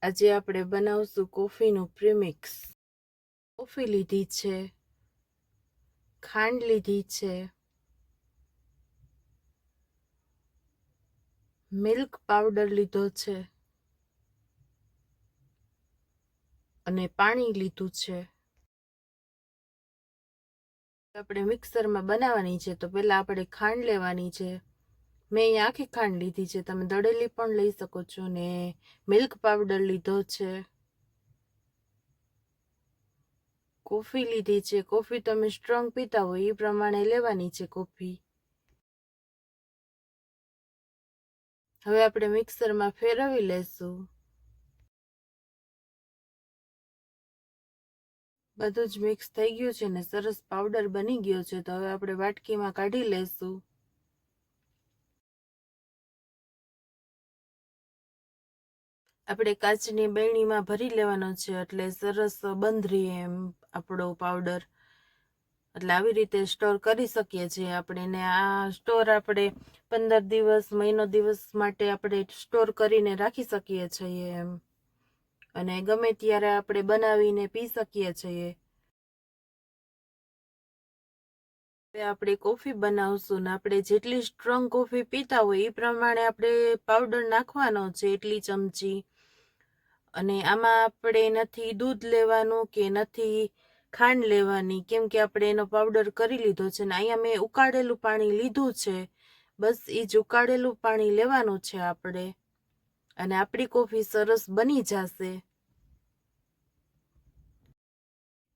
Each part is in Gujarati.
આજે આપણે બનાવશું કોફીનું પ્રીમિક્સ. કોફી લીધી છે, ખાંડ લીધી છે, મિલ્ક પાવડર લીધો છે અને પાણી લીધું છે. આપણે મિક્સરમાં બનાવવાની છે તો પહેલા આપણે ખાંડ લેવાની છે. મેં અહીંયા આખી ખાંડ લીધી છે, તમે દળેલી પણ લઈ શકો છો. ને મિલ્ક પાવડર લીધો છે, કોફી લીધી છે. કોફી તમે સ્ટ્રોંગ પીતા હોય એ પ્રમાણે લેવાની છે કોફી. હવે આપણે મિક્સરમાં ફેરવી લેશું. બધું જ મિક્સ થઈ ગયું છે ને સરસ પાવડર બની ગયો છે. તો હવે આપણે વાટકીમાં કાઢી લેશું. આપણે કાચની બેરણીમાં ભરી લેવાનો છે એટલે સરસ બંધ રહે એમ આપણો પાવડર. એટલે આવી રીતે સ્ટોર કરી શકીએ છીએ આપણે. ને આ સ્ટોર આપણે 15 દિવસ મહિનો દિવસ માટે આપણે સ્ટોર કરીને રાખી શકીએ છીએ એમ. અને ગમે ત્યારે આપણે બનાવીને પી શકીએ છીએ. આપણે કોફી બનાવશું ને આપણે જેટલી સ્ટ્રોંગ કોફી પીતા હોય એ પ્રમાણે આપણે પાવડર નાખવાનો છે, એટલી ચમચી. અને આમાં આપણે નથી દૂધ લેવાનું કે નથી ખાંડ લેવાની, કેમ કે આપણે એનો પાવડર કરી લીધો છે. ને અહીંયા મેં ઉકાળેલું પાણી લીધું છે, બસ એ જ ઉકાળેલું પાણી લેવાનું છે આપણે. અને આપણી કોફી સરસ બની જશે.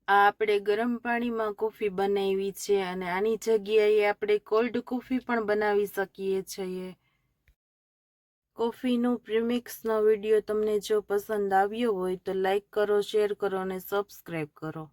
આ આપણે ગરમ પાણીમાં કોફી બનાવી છે અને આની જગ્યાએ આપણે કોલ્ડ કોફી પણ બનાવી શકીએ છીએ. કોફીનું પ્રીમિક્સનો વિડીયો તમને જો પસંદ આવ્યો હોય તો લાઈક કરો, શેર કરો અને સબસ્ક્રાઈબ કરો.